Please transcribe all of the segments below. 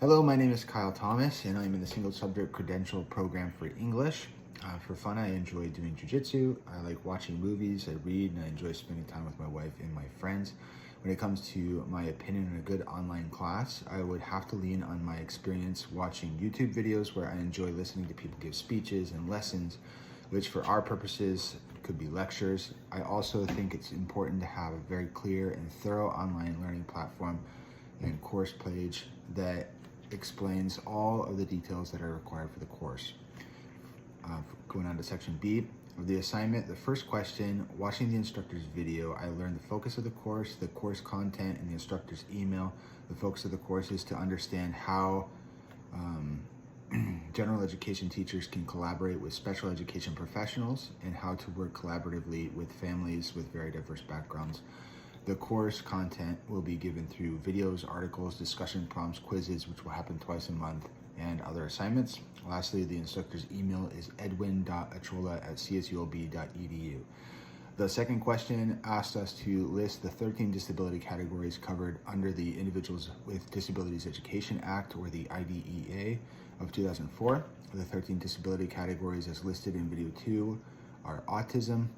Hello, my name is Kyle Thomas, and I'm in the single subject credential program for English. For fun, I enjoy doing jujitsu. I like watching movies, I read, and I enjoy spending time with my wife and my friends. When it comes to my opinion on a good online class, I would have to lean on my experience watching YouTube videos where I enjoy listening to people give speeches and lessons, which for our purposes could be lectures. I also think it's important to have a very clear and thorough online learning platform and course page that explains all of the details that are required for the course. Going on to section B of the assignment, the first question, watching the instructor's video, I learned the focus of the course content, and the instructor's email. The focus of the course is to understand how general education teachers can collaborate with special education professionals and how to work collaboratively with families with very diverse backgrounds. The course content will be given through videos, articles, discussion prompts, quizzes, which will happen twice a month, and other assignments. Lastly, the instructor's email is edwin.achola@csulb.edu. The second question asked us to list the 13 disability categories covered under the Individuals with Disabilities Education Act, or the IDEA of 2004. The 13 disability categories as listed in video 2 are autism,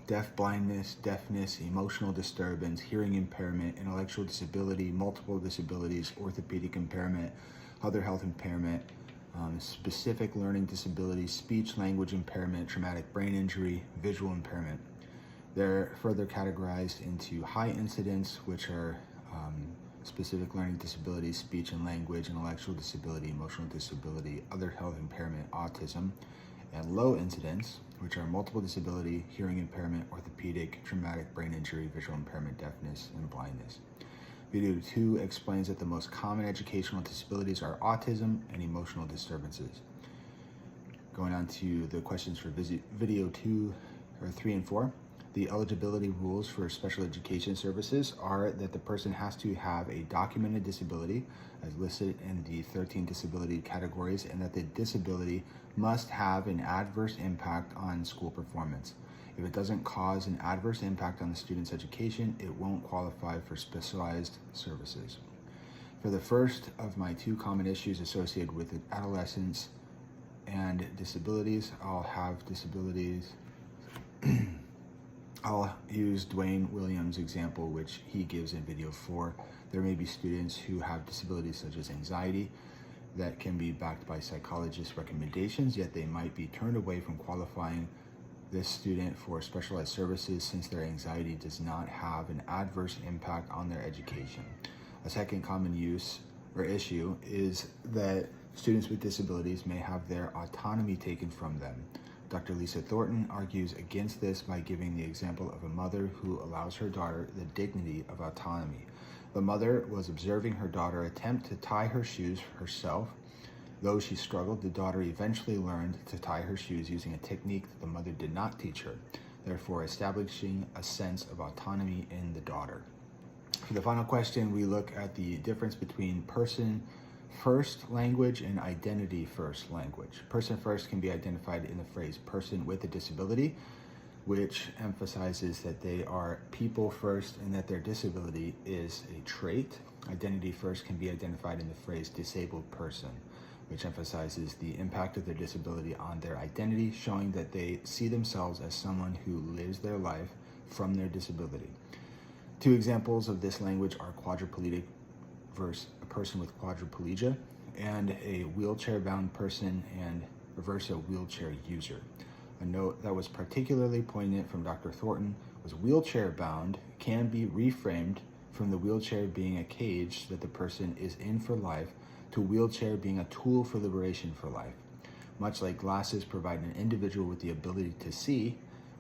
deaf-blindness, deafness, emotional disturbance, hearing impairment, intellectual disability, multiple disabilities, orthopedic impairment, other health impairment, specific learning disabilities, speech language impairment, traumatic brain injury, visual impairment. They're further categorized into high incidence, which are specific learning disabilities, speech and language, intellectual disability, emotional disability, other health impairment, autism, and low incidence, which are multiple disability, hearing impairment, orthopedic, traumatic brain injury, visual impairment, deafness, and blindness. Video 2 explains that the most common educational disabilities are autism and emotional disturbances. Going on to the questions for video 3 and 4. The eligibility rules for special education services are that the person has to have a documented disability as listed in the 13 disability categories, and that the disability must have an adverse impact on school performance. If it doesn't cause an adverse impact on the student's education, it won't qualify for specialized services. For the first of my two common issues associated with adolescents and disabilities, I'll use Dwayne Williams' example, which he gives in video 4. There may be students who have disabilities such as anxiety that can be backed by psychologist recommendations, yet they might be turned away from qualifying this student for specialized services since their anxiety does not have an adverse impact on their education. A second common issue is that students with disabilities may have their autonomy taken from them. Dr. Lisa Thornton argues against this by giving the example of a mother who allows her daughter the dignity of autonomy. The mother was observing her daughter attempt to tie her shoes herself. Though she struggled, the daughter eventually learned to tie her shoes using a technique that the mother did not teach her, therefore establishing a sense of autonomy in the daughter. For the final question, we look at the difference between person-first language and identity-first language. Person-first can be identified in the phrase person with a disability, which emphasizes that they are people first and that their disability is a trait. Identity first can be identified in the phrase disabled person, which emphasizes the impact of their disability on their identity, showing that they see themselves as someone who lives their life from their disability. Two examples of this language are quadriplegic versus a person with quadriplegia, and a wheelchair-bound person versus a wheelchair user. A note that was particularly poignant from Dr. Thornton was wheelchair-bound can be reframed from the wheelchair being a cage that the person is in for life to wheelchair being a tool for liberation for life. Much like glasses provide an individual with the ability to see,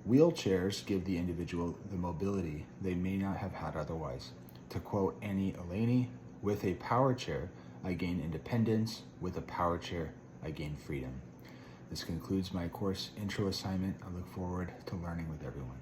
wheelchairs give the individual the mobility they may not have had otherwise. To quote Annie Elaney, "With a power chair, I gain independence. With a power chair, I gain freedom." This concludes my course intro assignment. I look forward to learning with everyone.